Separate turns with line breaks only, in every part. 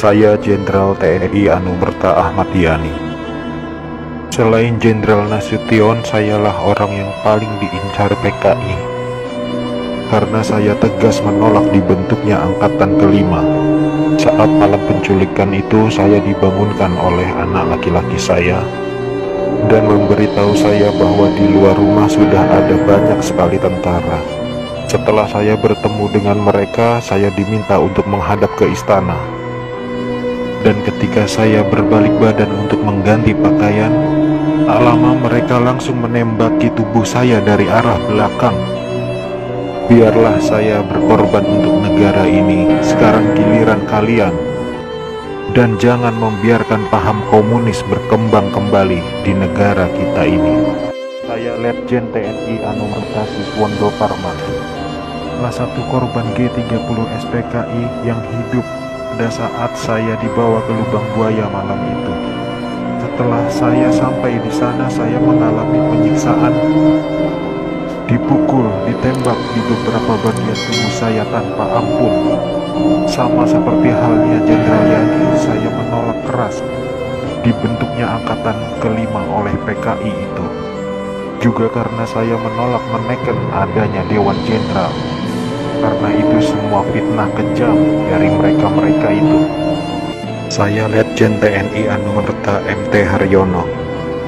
Saya Jenderal TNI Anumerta Ahmad Yani. Selain Jenderal Nasution, sayalah orang yang paling diincar PKI. Karena saya tegas menolak dibentuknya Angkatan Kelima. Saat malam penculikan itu, saya dibangunkan oleh anak laki-laki saya dan memberitahu saya bahwa di luar rumah sudah ada banyak sekali tentara. Setelah saya bertemu dengan mereka, saya diminta untuk menghadap ke istana. Dan ketika saya berbalik badan untuk mengganti pakaian, tak lama mereka langsung menembaki tubuh saya dari arah belakang. Biarlah saya berkorban untuk negara ini, sekarang giliran kalian. Dan jangan membiarkan paham komunis berkembang kembali di negara kita ini. Saya Letjen TNI Anumerta Siswondo Parman, salah satu korban G30 SPKI yang hidup pada saat saya dibawa ke lubang buaya malam itu. Setelah saya sampai di sana, saya mengalami penyiksaan, dipukul, ditembak di beberapa bagian tubuh saya tanpa ampun. Sama seperti halnya Jenderal Yani, saya menolak keras dibentuknya Angkatan Kelima oleh PKI itu. Juga karena saya menolak menekan adanya Dewan Jenderal. Karena itu semua fitnah kejam dari mereka-mereka itu. Saya Letjen TNI Anumerta MT Haryono.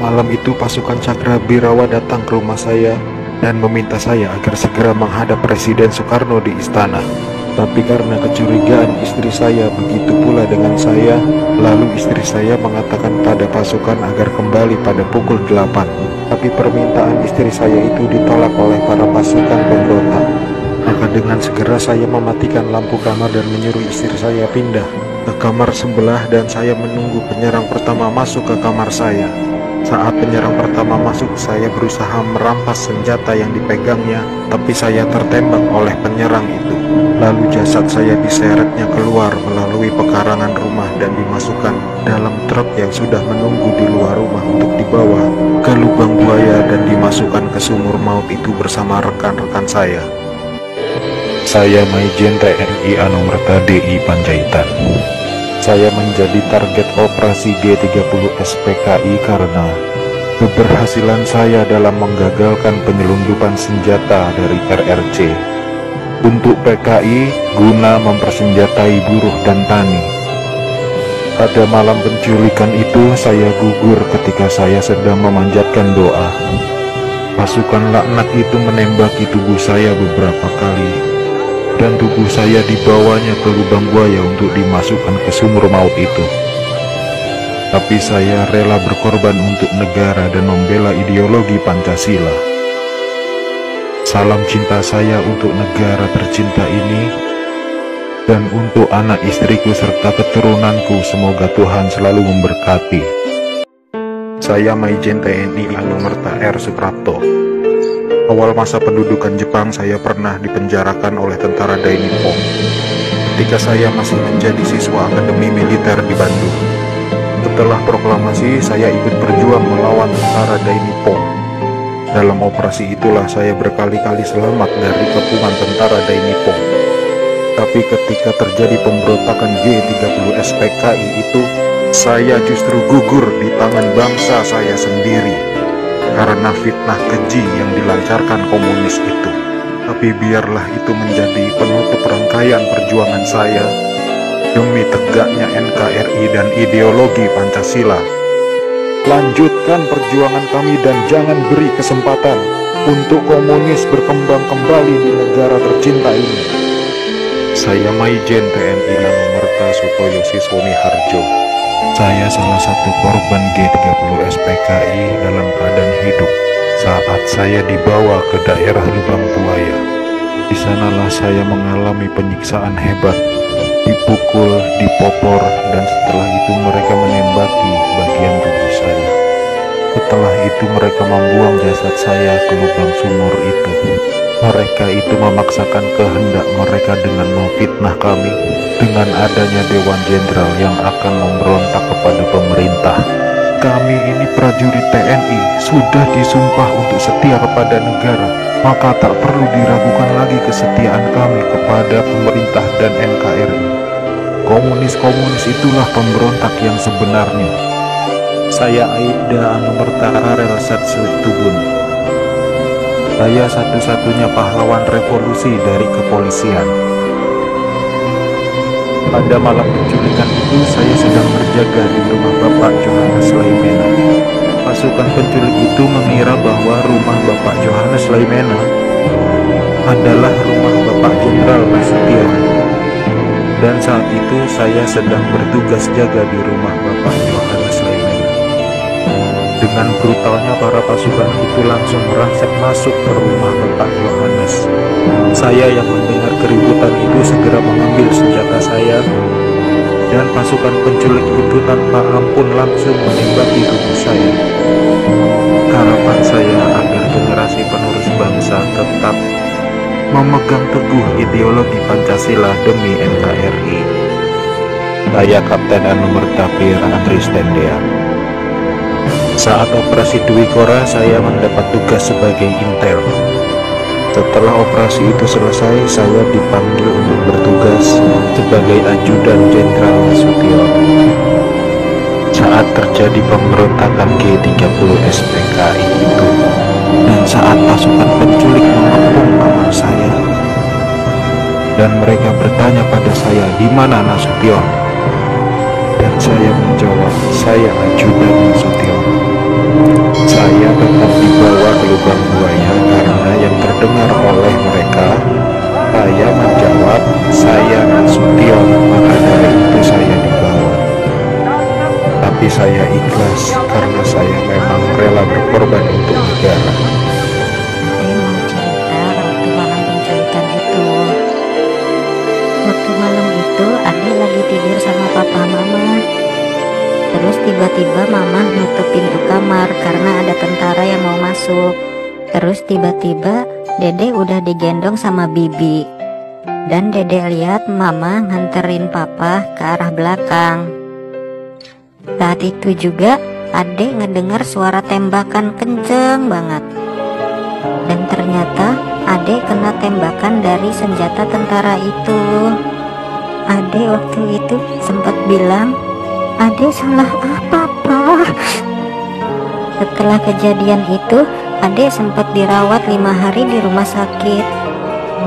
Malam itu pasukan Cakrabirawa datang ke rumah saya dan meminta saya agar segera menghadap Presiden Soekarno di istana. Tapi karena kecurigaan istri saya begitu pula dengan saya, lalu istri saya mengatakan pada pasukan agar kembali pada pukul 8. Tapi permintaan istri saya itu ditolak oleh para pasukan pemberontak. Maka dengan segera saya mematikan lampu kamar dan menyuruh istri saya pindah ke kamar sebelah, dan saya menunggu penyerang pertama masuk ke kamar saya. Saat penyerang pertama masuk, saya berusaha merampas senjata yang dipegangnya, tapi saya tertembak oleh penyerang itu. Lalu jasad saya diseretnya keluar melalui pekarangan rumah dan dimasukkan dalam truk yang sudah menunggu di luar rumah untuk dibawa ke lubang buaya dan dimasukkan ke sumur maut itu bersama rekan-rekan saya. Saya Maijen TNI Anumerta DI Panjaitan. Saya menjadi target operasi G30 SPKI karena keberhasilan saya dalam menggagalkan penyelundupan senjata dari RRC untuk PKI guna mempersenjatai buruh dan tani. Pada malam penculikan itu, saya gugur ketika saya sedang memanjatkan doa. Pasukan laknat itu menembaki tubuh saya beberapa kali, dan tubuh saya dibawanya ke lubang buaya untuk dimasukkan ke sumur maut itu. Tapi saya rela berkorban untuk negara dan membela ideologi Pancasila. Salam cinta saya untuk negara tercinta ini, dan untuk anak istriku serta keturunanku, semoga Tuhan selalu memberkati. Saya Maijen TNI Anumerta R. Suprapto. Awal masa pendudukan Jepang, saya pernah dipenjarakan oleh tentara Dai Nippon ketika saya masih menjadi siswa Akademi Militer di Bandung. Setelah proklamasi, saya ikut berjuang melawan tentara Dai Nippon. Dalam operasi itulah saya berkali-kali selamat dari kepungan tentara Dai Nippon. Tapi ketika terjadi pemberontakan G30 SPKI itu, saya justru gugur di tangan bangsa saya sendiri karena fitnah keji yang dilancarkan komunis itu. Tapi biarlah itu menjadi penutup rangkaian perjuangan saya demi tegaknya NKRI dan ideologi Pancasila. Lanjutkan perjuangan kami dan jangan beri kesempatan untuk komunis berkembang kembali di negara tercinta ini. Saya Maijen TNI Anumerta Sutoyo Siswoni Harjo. Saya salah satu korban G30 SPKI dalam keadaan hidup saat saya dibawa ke daerah lubang buaya. Di sanalah saya mengalami penyiksaan hebat, dipukul, dipopor, dan setelah itu mereka menembaki bagian tubuh saya. Setelah itu mereka membuang jasad saya ke lubang sumur itu. Mereka itu memaksakan kehendak mereka dengan memfitnah kami dengan adanya Dewan Jenderal yang akan memberontak kepada pemerintah. Kami ini prajurit TNI sudah disumpah untuk setia kepada negara, maka tak perlu diragukan lagi kesetiaan kami kepada pemerintah dan NKRI. Komunis-komunis itulah pemberontak yang sebenarnya. Saya Aibda Anumerta Karel Satsutubun. Saya satu-satunya pahlawan revolusi dari kepolisian. Pada malam penculikan itu saya sedang berjaga di rumah Bapak Johannes Laimena. Pasukan penculik itu mengira bahwa rumah Bapak Johannes Laimena adalah rumah Bapak Jenderal Nasution. Dan saat itu saya sedang bertugas jaga di rumah Bapak Johannes Laimena. Dengan brutalnya para pasukan itu langsung merangsek masuk ke rumah Bapak Johannes. Saya yang mendengar keributan itu segera mengambil senjata saya, dan pasukan penculik itu tanpa ampun langsung menembaki tubuh saya. Harapan saya agar generasi penerus bangsa tetap memegang teguh ideologi Pancasila demi NKRI. Saya Kapten Anumerta Pira Andristendia. Saat operasi Dwi Kora, saya mendapat tugas sebagai intel. Setelah operasi itu selesai, saya dipanggil untuk bertugas sebagai ajudan Jenderal Nasution. Saat terjadi pemberontakan G30 SPKI itu, dan saat pasukan penculik mengepung kamar saya, dan mereka bertanya pada saya, di mana Nasution? Dan saya menjawab, saya ajudan Nasution. Saya tetap dibawa ke lubang buaya karena yang terdengar oleh mereka, saya menjawab, saya Nasution, maka dari itu saya dibawa. Tapi saya ikhlas karena saya memang rela berkorban untuk negara.
Waktu malam itu Ade lagi tidur sama papa mama. Terus tiba-tiba mama nutup pintu kamar karena ada tentara yang mau masuk. Terus tiba-tiba Dede udah digendong sama Bibi. Dan Dede lihat mama nganterin papa ke arah belakang. Saat itu juga Ade ngedengar suara tembakan kenceng banget. Dan ternyata Ade kena tembakan dari senjata tentara itu. Ade waktu itu sempat bilang, Ade salah apa, Pak? Setelah kejadian itu, Ade sempat dirawat 5 hari di rumah sakit.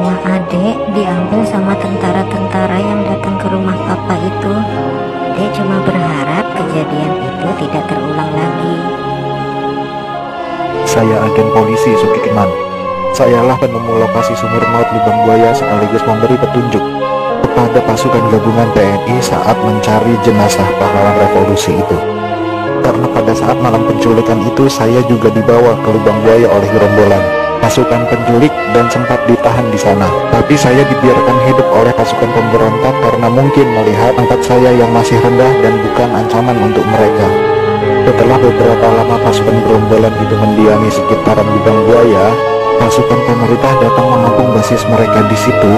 Uang Ade diambil sama tentara-tentara yang datang ke rumah papa itu. Ade cuma berharap kejadian itu tidak terulang lagi.
Saya agen polisi Sukitman. Sayalah penemu lokasi sumur maut lubang buaya sekaligus memberi petunjuk kepada pasukan gabungan TNI saat mencari jenazah pahlawan revolusi itu. Karena pada saat malam penculikan itu saya juga dibawa ke lubang buaya oleh gerombolan pasukan penculik dan sempat ditahan di sana. Tapi saya dibiarkan hidup oleh pasukan pemberontak karena mungkin melihat pangkat saya yang masih rendah dan bukan ancaman untuk mereka. Setelah beberapa lama pasukan gerombolan itu mendiami sekitaran lubang buaya, pasukan pemerintah datang mengepung basis mereka di situ,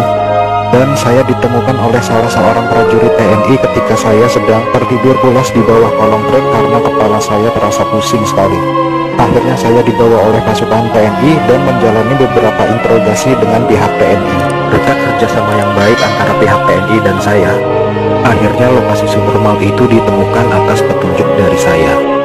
dan saya ditemukan oleh salah seorang prajurit TNI ketika saya sedang tertidur pulas di bawah kolong truk karena kepala saya terasa pusing sekali. Akhirnya saya dibawa oleh pasukan TNI dan menjalani beberapa interogasi dengan pihak TNI. Berkat kerjasama yang baik antara pihak TNI dan saya, akhirnya lokasi sumur maut itu ditemukan atas petunjuk dari saya.